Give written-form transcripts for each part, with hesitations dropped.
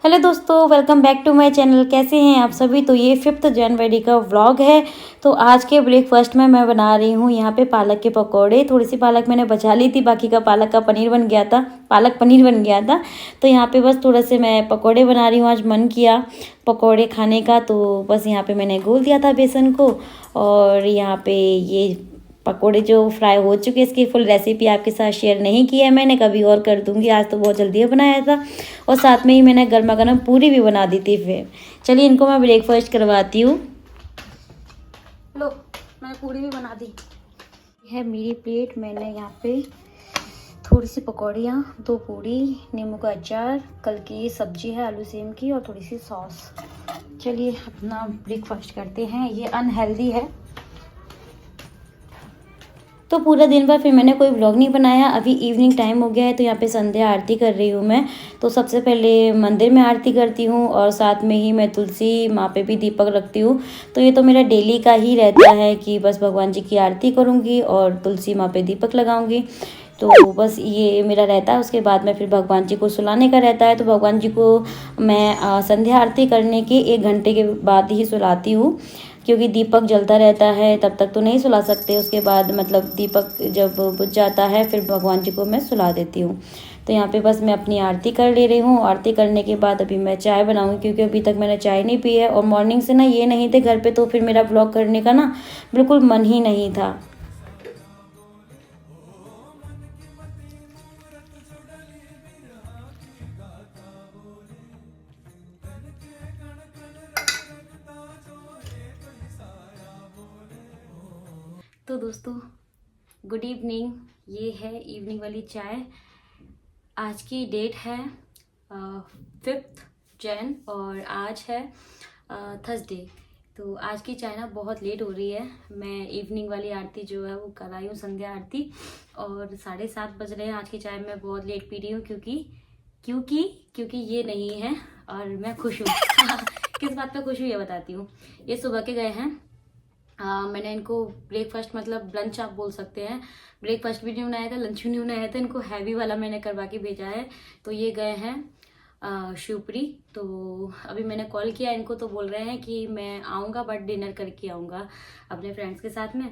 Hello दोस्तों, welcome back to my channel. कैसे हैं आप सभी। तो ये 5 जनवरी का व्लॉग है। तो आज के ब्रेकफास्ट में मैं बना रही हूँ यहाँ पे पालक के पकौड़े। थोड़ी सी पालक मैंने बचा ली थी, बाकी का पालक का पनीर बन गया था, पालक पनीर बन गया था। तो यहाँ पे बस थोड़ा से मैं पकौड़े बना रही हूँ। आज मन किया पकौड़े खाने का, तो बस यहाँ पे मैंने घोल दिया था बेसन को। और यहाँ पे ये पकोड़े जो फ्राई हो चुके हैं, इसकी फुल रेसिपी आपके साथ शेयर नहीं की है मैंने, कभी और कर दूंगी। आज तो बहुत जल्दी बनाया था और साथ में ही मैंने गर्मा गर्म पूरी भी बना दी थी। फिर चलिए इनको मैं ब्रेकफास्ट करवाती हूँ। लो, मैंने पूरी भी बना दी है मेरी प्लेट। मैंने यहाँ पे थोड़ी सी पकौड़ियाँ, 2 पूरी, नींबू का अचार, कल की सब्जी है आलू सेम की, और थोड़ी सी सॉस। चलिए अपना ब्रेकफास्ट करते हैं। ये अनहेल्दी है। तो पूरा दिन भर फिर मैंने कोई व्लॉग नहीं बनाया। अभी इवनिंग टाइम हो गया है, तो यहाँ पे संध्या आरती कर रही हूँ मैं। तो सबसे पहले मंदिर में आरती करती हूँ और साथ में ही मैं तुलसी माँ पे भी दीपक रखती हूँ। तो ये तो मेरा डेली का ही रहता है कि बस भगवान जी की आरती करूँगी और तुलसी माँ पे दीपक लगाऊँगी। तो बस ये मेरा रहता है। उसके बाद में फिर भगवान जी को सुलाने का रहता है। तो भगवान जी को मैं संध्या आरती करने के 1 घंटे के बाद ही सुलाती हूँ, क्योंकि दीपक जलता रहता है, तब तक तो नहीं सुला सकते। उसके बाद मतलब दीपक जब बुझ जाता है फिर भगवान जी को मैं सुला देती हूँ। तो यहाँ पे बस मैं अपनी आरती कर ले रही हूँ। आरती करने के बाद अभी मैं चाय बनाऊँगी, क्योंकि अभी तक मैंने चाय नहीं पी है। और मॉर्निंग से ना ये नहीं थे घर पे, तो फिर मेरा ब्लॉग करने का ना बिल्कुल मन ही नहीं था। तो दोस्तों, गुड इवनिंग। ये है इवनिंग वाली चाय। आज की डेट है 5 जैन और आज है थर्सडे। तो आज की चाय ना बहुत लेट हो रही है। मैं इवनिंग वाली आरती जो है वो कर आई हूँ, संध्या आरती, और 7:30 बज रहे हैं। आज की चाय मैं बहुत लेट पी रही हूँ, क्योंकि क्योंकि क्योंकि ये नहीं है और मैं खुश हूँ। किस बात पे खुश हूँ ये बताती हूँ। ये सुबह के गए हैं। मैंने इनको ब्रेकफास्ट मतलब लंच आप बोल सकते हैं, ब्रेकफास्ट भी नहीं बनाया था, लंच भी नहीं बनाया था। इनको हैवी वाला मैंने करवा के भेजा है। तो ये गए हैं शिवपुरी। तो अभी मैंने कॉल किया इनको, तो बोल रहे हैं कि मैं आऊँगा बट डिनर करके आऊँगा अपने फ्रेंड्स के साथ में।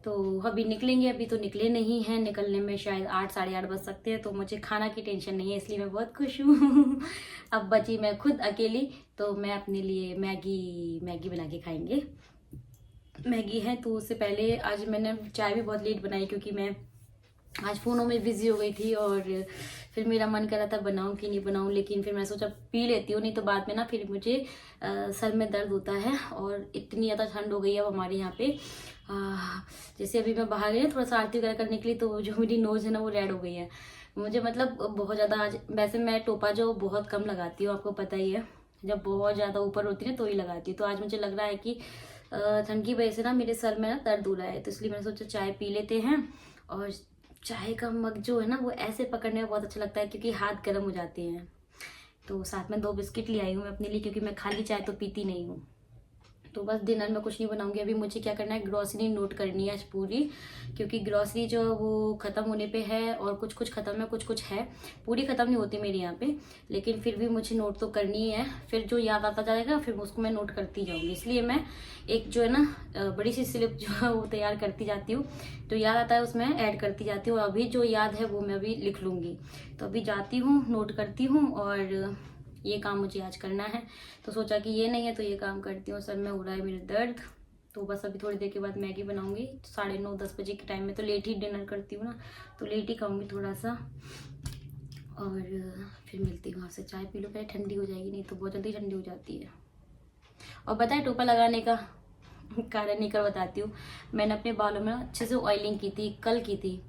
तो अभी निकलेंगे। अभी तो निकले नहीं हैं, निकलने में शायद 8 साढ़े 8 बज सकते हैं। तो मुझे खाना की टेंशन नहीं है, इसलिए मैं बहुत खुश हूँ। अब बची मैं खुद अकेली, तो मैं अपने लिए मैगी मैगी बना के खाएंगे। मैगी है। तो उससे पहले आज मैंने चाय भी बहुत लेट बनाई, क्योंकि मैं आज फ़ोनों में बिजी हो गई थी और फिर मेरा मन कर रहा था बनाऊं कि नहीं बनाऊं। लेकिन फिर मैं सोचा पी लेती हूँ, नहीं तो बाद में ना फिर मुझे सर में दर्द होता है। और इतनी ज़्यादा ठंड हो गई है अब हमारे यहाँ पे। जैसे अभी मैं बाहर गई ना, थोड़ा सा आरती वगैरह करने के लिए, तो जो मेरी नोज़ है ना वो रेड हो गई है। मुझे मतलब बहुत ज़्यादा आज, वैसे मैं टोपा जो बहुत कम लगाती हूँ, आपको पता ही है। जब बहुत ज़्यादा ऊपर होती है ना तो ही लगाती हूँ। तो आज मुझे लग रहा है कि ठंड की वजह से ना मेरे सर में ना दर्द हो रहा है। तो इसलिए मैंने सोचा चाय पी लेते हैं। और चाय का मग जो है ना वो ऐसे पकड़ने में बहुत अच्छा लगता है, क्योंकि हाथ गर्म हो जाते हैं। तो साथ में 2 बिस्किट ले आई हूँ मैं अपने लिए, क्योंकि मैं खाली चाय तो पीती नहीं हूँ। तो बस डिनर में कुछ नहीं बनाऊंगी। अभी मुझे क्या करना है, ग्रॉसरी नोट करनी है आज पूरी, क्योंकि ग्रॉसरी जो वो ख़त्म होने पे है। और कुछ कुछ ख़त्म है, कुछ कुछ है, पूरी ख़त्म नहीं होती मेरे यहाँ पे। लेकिन फिर भी मुझे नोट तो करनी ही है। फिर जो याद आता जाएगा फिर उसको मैं नोट करती जाऊँगी। इसलिए मैं एक जो है ना बड़ी सी स्लिप जो है वो तैयार करती जाती हूँ। जो याद आता है उसमें ऐड करती जाती हूँ। अभी जो याद है वो मैं अभी लिख लूँगी। तो अभी जाती हूँ, नोट करती हूँ, और ये काम मुझे आज करना है। तो सोचा कि ये नहीं है तो ये काम करती हूँ। सर में हो रहा है मेरे दर्द। तो बस अभी थोड़ी देर के बाद मैगी बनाऊंगी। 9:30-10 बजे के टाइम में तो लेट ही डिनर करती हूँ ना, तो लेट ही खाऊंगी थोड़ा सा। और फिर मिलती हूँ आपसे। चाय पी लो पहले, ठंडी हो जाएगी, नहीं तो बहुत जल्दी ठंडी हो जाती है। और बताए टोपा लगाने का कारण नहीं कर बताती हूँ। मैंने अपने बालों में अच्छे से ऑयलिंग की थी, कल की थी।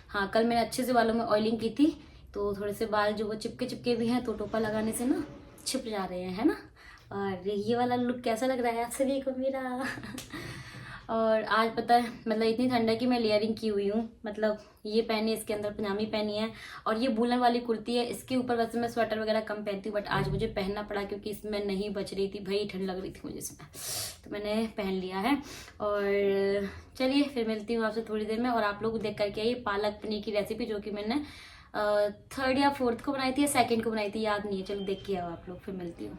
हाँ, कल मैंने अच्छे से बालों में ऑयलिंग की थी। तो थोड़े से बाल जो वो चिपके चिपके भी हैं, तो टोपा लगाने से ना छिप जा रहे हैं, है ना। और ये वाला लुक कैसा लग रहा है आप सभी को मेरा। और आज पता है मतलब इतनी ठंड है कि मैं लेयरिंग की हुई हूँ। मतलब ये पहनी, इसके अंदर पजामी पहनी है, और ये वूलन वाली कुर्ती है। इसके ऊपर वैसे मैं स्वेटर वगैरह कम पहनती हूँ, बट आज मुझे पहनना पड़ा, क्योंकि इसमें नहीं बच रही थी भाई, ठंड लग रही थी मुझे इसमें। तो मैंने पहन लिया है। और चलिए फिर मिलती हूँ आपसे थोड़ी देर में। और आप लोग देख करके आइए पालक पनीर की रेसिपी, जो कि मैंने थर्ड या फोर्थ को बनाई थी या सेकंड को बनाई थी, याद नहीं है। चलो देख के आओ आप लोग, फिर मिलती हूँ।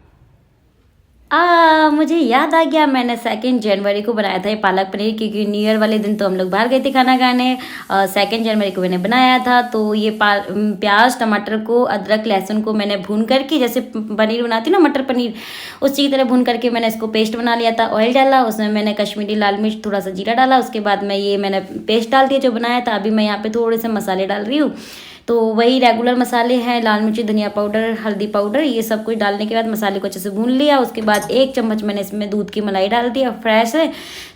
मुझे याद आ गया, मैंने 2 जनवरी को बनाया था ये पालक पनीर, क्योंकि न्यू ईयर वाले दिन तो हम लोग बाहर गए थे खाना खाने। 2 जनवरी को मैंने बनाया था। तो ये प्याज टमाटर को, अदरक लहसुन को मैंने भून करके, जैसे पनीर बनाती हूँ ना मटर पनीर, उसी की तरह भून करके मैंने इसको पेस्ट बना लिया था। ऑयल डाला, उसमें मैंने कश्मीरी लाल मिर्च, थोड़ा सा जीरा डाला। उसके बाद मैंने पेस्ट डाल दिया जो बनाया था। अभी मैं यहाँ पे थोड़े से मसाले डाल रही हूँ। तो वही रेगुलर मसाले हैं, लाल मिर्ची, धनिया पाउडर, हल्दी पाउडर, ये सब कुछ डालने के बाद मसाले को अच्छे से भून लिया। उसके बाद 1 चम्मच मैंने इसमें दूध की मलाई डाल दिया फ्रेश है,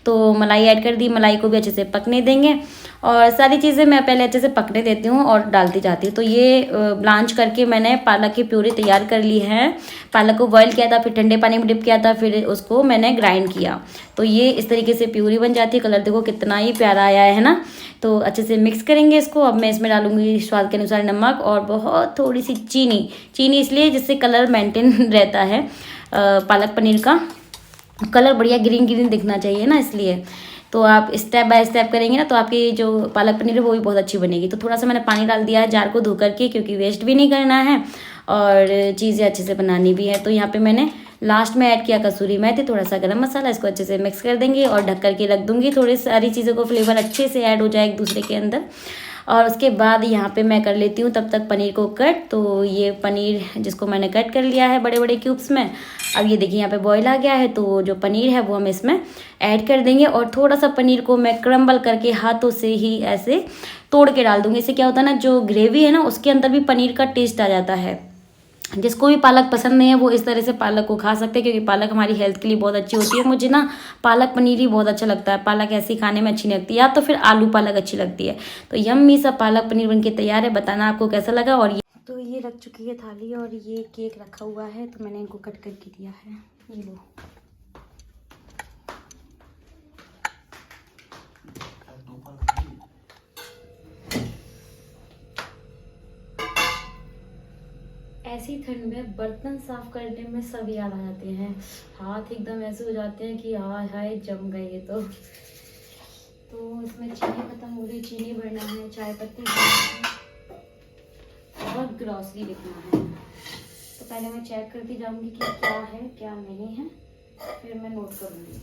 तो मलाई ऐड कर दी। मलाई को भी अच्छे से पकने देंगे और सारी चीज़ें मैं पहले अच्छे से पकने देती हूँ और डालती जाती हूँ। तो ये ब्लांच करके मैंने पालक की प्यूरी तैयार कर ली है। पालक को बॉईल किया था, फिर ठंडे पानी में डिप किया था, फिर उसको मैंने ग्राइंड किया। तो ये इस तरीके से प्यूरी बन जाती है। कलर देखो कितना ही प्यारा आया है ना। तो अच्छे से मिक्स करेंगे इसको। अब मैं इसमें डालूंगी स्वाद के अनुसार नमक और बहुत थोड़ी सी चीनी इसलिए जिससे कलर मेंटेन रहता है। पालक पनीर का कलर बढ़िया ग्रीन ग्रीन दिखना चाहिए ना, इसलिए। तो आप स्टेप बाय स्टेप करेंगे ना तो आपकी जो पालक पनीर है वो भी बहुत अच्छी बनेगी। तो थोड़ा सा मैंने पानी डाल दिया है जार को धो करके, क्योंकि वेस्ट भी नहीं करना है और चीज़ें अच्छे से बनानी भी है। तो यहाँ पे मैंने लास्ट में ऐड किया कसूरी मेथी, थोड़ा सा गरम मसाला। इसको अच्छे से मिक्स कर देंगे और ढक करके रख दूंगी, थोड़ी सारी चीज़ों को फ्लेवर अच्छे से ऐड हो जाए एक दूसरे के अंदर। और उसके बाद यहाँ पे मैं कर लेती हूँ तब तक पनीर को कट। तो ये पनीर जिसको मैंने कट कर लिया है बड़े बड़े क्यूब्स में। अब ये देखिए यहाँ पे बॉईल आ गया है, तो जो पनीर है वो हम इसमें ऐड कर देंगे। और थोड़ा सा पनीर को मैं क्रम्बल करके हाथों से ही ऐसे तोड़ के डाल दूँगी। इससे क्या होता है ना, जो ग्रेवी है ना उसके अंदर भी पनीर का टेस्ट आ जाता है। जिसको भी पालक पसंद नहीं है वो इस तरह से पालक को खा सकते हैं, क्योंकि पालक हमारी हेल्थ के लिए बहुत अच्छी होती है। मुझे ना पालक पनीर ही बहुत अच्छा लगता है, पालक ऐसी खाने में अच्छी नहीं लगती, या तो फिर आलू पालक अच्छी लगती है। तो यम्मी सा पालक पनीर बनके तैयार है। बताना आपको कैसा लगा। और तो ये रख चुकी है थाली और ये केक रखा हुआ है, तो मैंने इनको कट करके दिया है। ये लो। ऐसी ठंड में बर्तन साफ करने में सब याद आ जाते हैं। हाथ एकदम ऐसे हो जाते हैं कि हाय हाय जम गए ये तो इसमें चीनी खत्म हो गई, चीनी भरना है, चाय पत्ती भरना है और ग्रॉसरी लिखना है। तो पहले मैं चेक करती जाऊंगी कि क्या है क्या नहीं है, फिर मैं नोट करूंगी।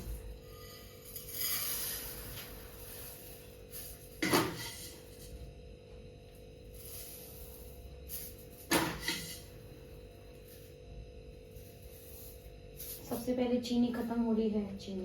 सबसे पहले चीनी खत्म हो रही है, चीनी।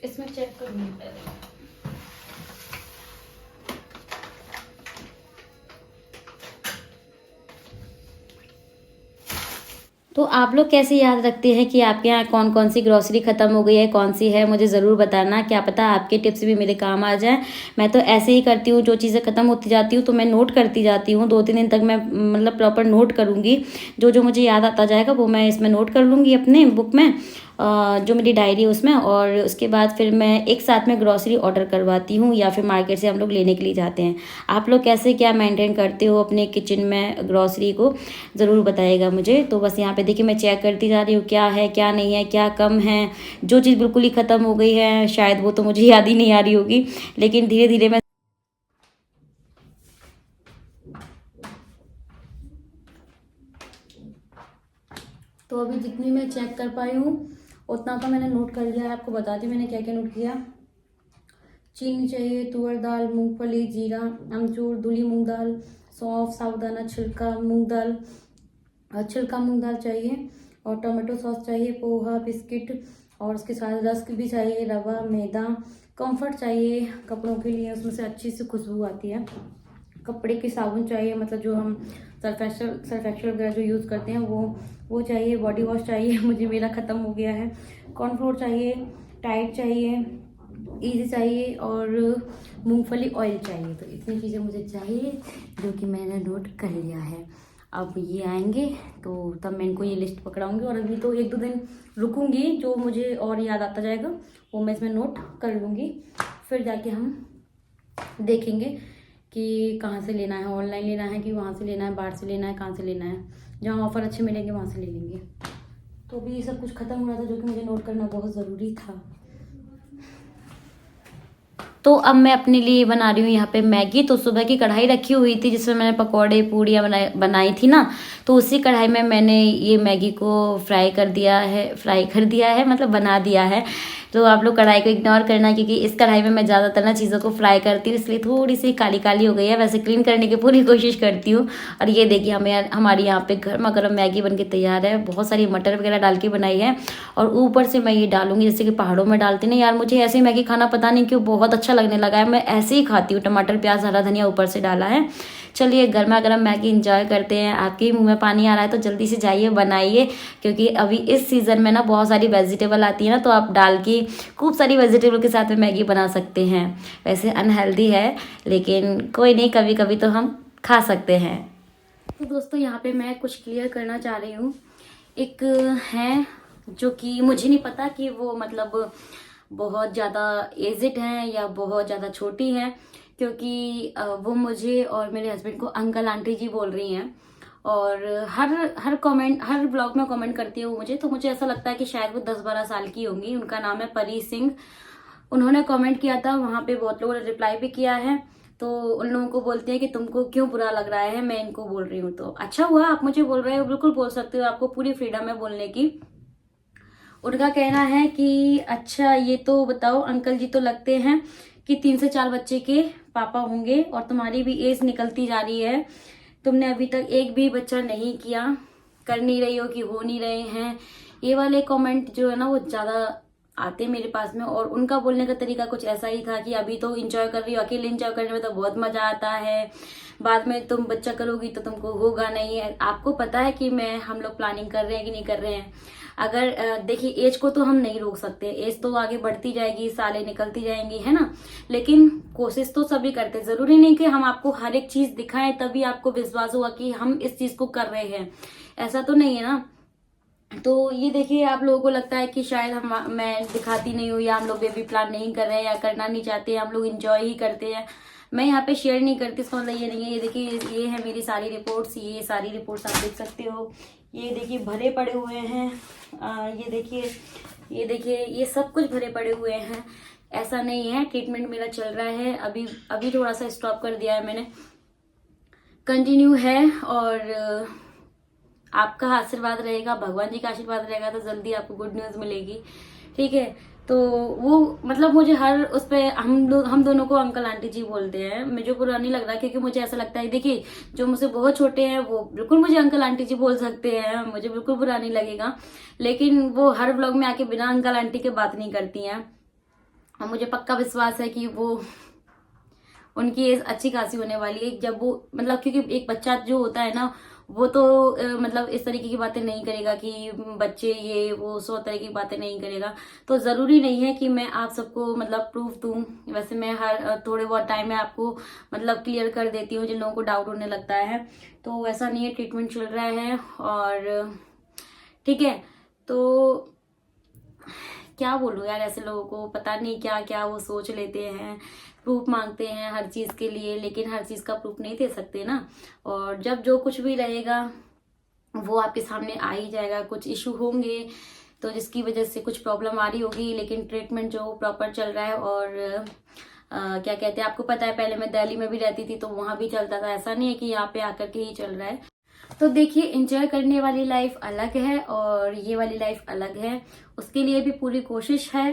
इसमें चेक करूंगी पहले। तो आप लोग कैसे याद रखते हैं कि आपके यहाँ कौन कौन सी ग्रॉसरी ख़त्म हो गई है, कौन सी है, मुझे ज़रूर बताना। क्या पता आपके टिप्स भी मेरे काम आ जाएं। मैं तो ऐसे ही करती हूँ, जो चीज़ें ख़त्म होती जाती हूँ तो मैं नोट करती जाती हूँ। 2-3 दिन तक मैं मतलब प्रॉपर नोट करूँगी। जो जो मुझे याद आता जाएगा वो मैं इसमें नोट कर लूँगी अपने बुक में, जो मेरी डायरी है उसमें। और उसके बाद फिर मैं एक साथ में ग्रॉसरी ऑर्डर करवाती हूँ या फिर मार्केट से हम लोग लेने के लिए जाते हैं। आप लोग कैसे क्या मेंटेन करते हो अपने किचन में ग्रॉसरी को, ज़रूर बताइएगा मुझे। तो बस यहाँ पे देखिए मैं चेक करती जा रही हूँ क्या है क्या नहीं है, क्या कम है। जो चीज़ बिल्कुल ही ख़त्म हो गई है शायद वो तो मुझे याद ही नहीं आ रही होगी, लेकिन धीरे धीरे मैं तो अभी जितनी मैं चेक कर पाई हूँ उतना तो मैंने नोट कर लिया है। आपको बताती हूँ मैंने क्या क्या नोट किया। चीनी चाहिए, तुअर दाल, मूंगफली, जीरा, अमचूर, धुली मूंग दाल, सौंफ, साबुदाना, छिलका मूंग दाल, छिलका मूंग दाल चाहिए, और टमाटो सॉस चाहिए, पोहा, बिस्किट, और उसके साथ रस्क भी चाहिए, रवा, मैदा, कंफर्ट चाहिए कपड़ों के लिए, उसमें से अच्छी सी खुशबू आती है। कपड़े के साबुन चाहिए, मतलब जो हम सर्फ एक्सल वगैरह जो यूज़ करते हैं वो चाहिए। बॉडी वॉश चाहिए, मुझे मेरा ख़त्म हो गया है। कॉर्नफ्लोर चाहिए, टाइड चाहिए, इजी चाहिए और मूंगफली ऑयल चाहिए। तो इतनी चीज़ें मुझे चाहिए जो कि मैंने नोट कर लिया है। अब ये आएंगे तो तब मैं इनको ये लिस्ट पकड़ाऊंगी, और अभी तो 1-2 दिन रुकूंगी, जो मुझे और याद आता जाएगा वो मैं इसमें नोट कर लूँगी। फिर जाके हम देखेंगे कि कहाँ से लेना है, ऑनलाइन लेना है कि वहाँ से लेना है, बाहर से लेना है, कहाँ से लेना है। जहाँ ऑफ़र अच्छे मिलेंगे वहाँ से ले लेंगे। तो अभी ये सब कुछ ख़त्म हो रहा था जो कि मुझे नोट करना बहुत ज़रूरी था। तो अब मैं अपने लिए बना रही हूँ यहाँ पे मैगी। तो सुबह की कढ़ाई रखी हुई थी जिसमें मैंने पकौड़े पूड़ियाँ बनाई थी ना, तो उसी कढ़ाई में मैंने ये मैगी को फ्राई कर दिया है, मतलब बना दिया है। तो आप लोग कढ़ाई को इग्नोर करना, क्योंकि इस कढ़ाई में मैं ज़्यादातर ना चीज़ों को फ्राई करती हूँ, इसलिए थोड़ी सी काली काली हो गई है। वैसे क्लीन करने की पूरी कोशिश करती हूँ। और ये देखिए हमारी यहाँ पे गर्मा गर्म मैगी बन के तैयार है। बहुत सारी मटर वगैरह डाल के बनाई है, और ऊपर से मैं ये डालूंगी जैसे कि पहाड़ों में डालती ना यार। मुझे ऐसे मैगी खाना पता नहीं क्यों बहुत अच्छा लगने लगा है, मैं ऐसे ही खाती हूँ। टमाटर, प्याज, हरा धनिया ऊपर से डाला है। चलिए गर्मा गर्म मैगी इंजॉय करते हैं। आपके मुंह में पानी आ रहा है तो जल्दी से जाइए बनाइए, क्योंकि अभी इस सीज़न में ना बहुत सारी वेजिटेबल आती है ना, तो आप डाल के खूब सारी वेजिटेबल के साथ में मैगी बना सकते हैं। वैसे अनहेल्दी है, लेकिन कोई नहीं, कभी कभी तो हम खा सकते हैं। तो दोस्तों यहाँ पे मैं कुछ क्लियर करना चाह रही हूँ। एक है जो कि मुझे नहीं पता कि वो मतलब बहुत ज़्यादा एजिड हैं या बहुत ज़्यादा छोटी हैं, क्योंकि वो मुझे और मेरे हस्बैंड को अंकल आंटी जी बोल रही हैं। और हर ब्लॉग में कमेंट करती है वो मुझे, तो मुझे ऐसा लगता है कि शायद वो 10-12 साल की होंगी। उनका नाम है परी सिंह। उन्होंने कमेंट किया था, वहाँ पे बहुत लोगों ने रिप्लाई भी किया है। तो उन लोगों को बोलते हैं कि तुमको क्यों बुरा लग रहा है, मैं इनको बोल रही हूँ। तो अच्छा हुआ आप मुझे बोल रहे हो, बिल्कुल बोल सकते हो, आपको पूरी फ्रीडम है बोलने की। उनका कहना है कि अच्छा ये तो बताओ, अंकल जी तो लगते हैं कि 3 से 4 बच्चे के पापा होंगे, और तुम्हारी भी एज निकलती जा रही है, तुमने अभी तक एक भी बच्चा नहीं किया, कर नहीं रही हो कि हो नहीं रहे हैं। ये वाले कमेंट जो है ना वो ज्यादा आते मेरे पास में। और उनका बोलने का तरीका कुछ ऐसा ही था कि अभी तो इंजॉय कर रही हो, अकेले इंजॉय करने में तो बहुत मजा आता है, बाद में तुम बच्चा करोगी तो तुमको होगा नहीं है। आपको पता है कि हम लोग प्लानिंग कर रहे हैं कि नहीं कर रहे हैं। अगर देखिए, एज को तो हम नहीं रोक सकते, एज तो आगे बढ़ती जाएगी, सालें निकलती जाएंगी, है ना। लेकिन कोशिश तो सभी करते, जरूरी नहीं कि हम आपको हर एक चीज दिखाएं तभी आपको विश्वास होगा कि हम इस चीज को कर रहे हैं, ऐसा तो नहीं है ना। तो ये देखिए, आप लोगों को लगता है कि शायद मैं दिखाती नहीं हूँ, या हम लोग बेबी प्लान नहीं कर रहे हैं, या करना नहीं चाहते, हम लोग इंजॉय ही करते हैं। मैं यहाँ पे शेयर नहीं करती, इसका मतलब ये नहीं है। ये देखिए, ये है मेरी सारी रिपोर्ट्स, ये सारी रिपोर्ट्स आप देख सकते हो। ये देखिए भरे पड़े हुए हैं। ये देखिए ये सब कुछ भरे पड़े हुए हैं। ऐसा नहीं है, ट्रीटमेंट मेरा चल रहा है। अभी थोड़ा सा स्टॉप कर दिया है मैंने, कंटिन्यू है। और आपका आशीर्वाद रहेगा, भगवान जी का आशीर्वाद रहेगा तो जल्दी आपको गुड न्यूज मिलेगी, ठीक है। तो वो मतलब मुझे हर उस पे हम दोनों को अंकल आंटी जी बोलते हैं, मुझे बुरा नहीं लग रहा, क्योंकि मुझे ऐसा लगता है, देखिए जो मुझसे बहुत छोटे हैं वो बिल्कुल मुझे अंकल आंटी जी बोल सकते हैं, मुझे बिल्कुल बुरा नहीं लगेगा। लेकिन वो हर ब्लॉग में आके बिना अंकल आंटी के बात नहीं करती हैं, और मुझे पक्का विश्वास है कि वो उनकी एज अच्छी खासी होने वाली है जब वो मतलब, क्योंकि एक बच्चा जो होता है ना वो तो मतलब इस तरीके की बातें नहीं करेगा कि बच्चे ये वो 100 तरह की बातें नहीं करेगा। तो जरूरी नहीं है कि मैं आप सबको मतलब प्रूफ दूं। वैसे मैं हर थोड़े बहुत टाइम में आपको मतलब क्लियर कर देती हूँ जिन लोगों को डाउट होने लगता है। तो ऐसा नहीं है, ट्रीटमेंट चल रहा है और ठीक है। तो क्या बोलूं यार, ऐसे लोगों को पता नहीं क्या क्या वो सोच लेते हैं, प्रूफ मांगते हैं हर चीज के लिए, लेकिन हर चीज का प्रूफ नहीं दे सकते ना। और जब जो कुछ भी रहेगा वो आपके सामने आ ही जाएगा। कुछ इशू होंगे तो जिसकी वजह से कुछ प्रॉब्लम आ रही होगी, लेकिन ट्रीटमेंट जो प्रॉपर चल रहा है। और क्या कहते हैं, आपको पता है पहले मैं दिल्ली में भी रहती थी तो वहां भी चलता था, ऐसा नहीं है कि यहाँ पे आकर के ही चल रहा है। तो देखिए, एंजॉय करने वाली लाइफ अलग है और ये वाली लाइफ अलग है, उसके लिए भी पूरी कोशिश है।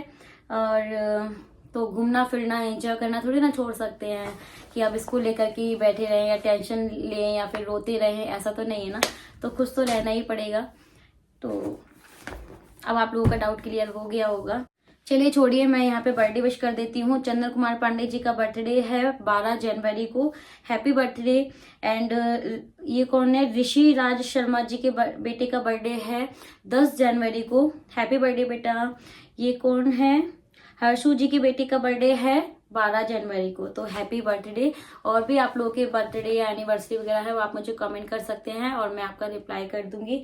और तो घूमना फिरना एंजॉय करना थोड़ी ना छोड़ सकते हैं कि अब इसको लेकर के बैठे रहें या टेंशन लें या फिर रोते रहें, ऐसा तो नहीं है ना। तो खुश तो रहना ही पड़ेगा। तो अब आप लोगों का डाउट क्लियर हो गया होगा। चलिए छोड़िए, मैं यहाँ पे बर्थडे विश कर देती हूँ। चंदन कुमार पांडे जी का बर्थडे है 12 जनवरी को। Happy birthday. एंड ये कौन है, ऋषि राज शर्मा जी के बेटे का बर्थडे है 10 जनवरी को। हैप्पी बर्थडे बेटा। ये कौन है, हर्षू जी की बेटी का बर्थडे है 12 जनवरी को। तो हैप्पी बर्थडे। और भी आप लोगों के बर्थडे या एनिवर्सरी वगैरह है वो आप मुझे कमेंट कर सकते हैं और मैं आपका रिप्लाई कर दूंगी।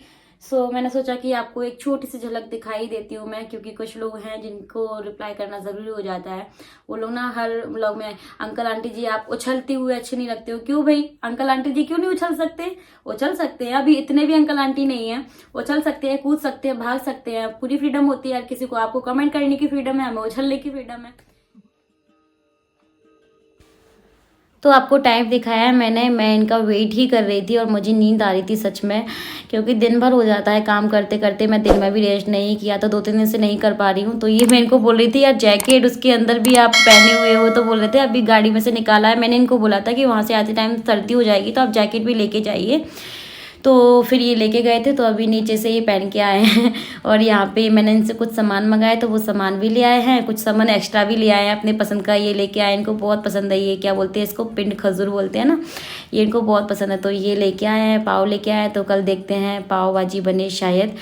मैंने सोचा कि आपको एक छोटी सी झलक दिखाई देती हूँ मैं, क्योंकि कुछ लोग हैं जिनको रिप्लाई करना जरूरी हो जाता है। वो लोग ना हर व्लॉग में, अंकल आंटी जी आप उछलते हुए अच्छे नहीं लगते हो। क्यों भाई, अंकल आंटी जी क्यों नहीं उछल सकते? उछल सकते हैं, अभी इतने भी अंकल आंटी नहीं है, उछल सकते हैं, कूद सकते हैं, भाग सकते हैं, पूरी फ्रीडम होती है यार किसी को। आपको कमेंट करने की फ्रीडम है, हमें उछलने की फ्रीडम है। तो आपको टाइम दिखाया है मैंने, मैं इनका वेट ही कर रही थी और मुझे नींद आ रही थी सच में, क्योंकि दिन भर हो जाता है काम करते करते। मैं दिन में भी रेस्ट नहीं किया, तो 2-3 दिन से नहीं कर पा रही हूँ। तो ये मैं इनको बोल रही थी यार जैकेट उसके अंदर भी आप पहने हुए हो, तो बोल रहे थे अभी गाड़ी में से निकाला है। मैंने इनको बोला था कि वहाँ से आते टाइम सर्दी हो जाएगी तो आप जैकेट भी लेके जाइए। तो फिर ये लेके गए थे, तो अभी नीचे से ये पहन के आए हैं। और यहाँ पे मैंने इनसे कुछ सामान मंगाए, तो वो सामान भी ले आए हैं, कुछ सामान एक्स्ट्रा भी ले आए हैं अपने पसंद का। ये लेके आए, इनको बहुत पसंद है, ये क्या बोलते हैं इसको, पिंड खजूर बोलते हैं ना, ये इनको बहुत पसंद है। तो ये लेके आए हैं, पाव लेके आए हैं। तो कल देखते हैं पाव भाजी बने शायद,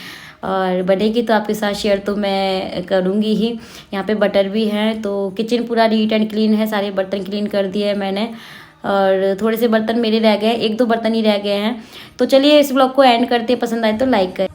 और बनेगी तो आपके साथ शेयर तो मैं करूँगी ही। यहाँ पे बटर भी है। तो किचन पूरा नीट एंड क्लीन है, सारे बर्तन क्लीन कर दिए हैं मैंने, और थोड़े से बर्तन मेरे रह गए हैं, 1-2 बर्तन ही रह गए हैं। तो चलिए इस ब्लॉग को एंड करते हैं, पसंद आए तो लाइक करें।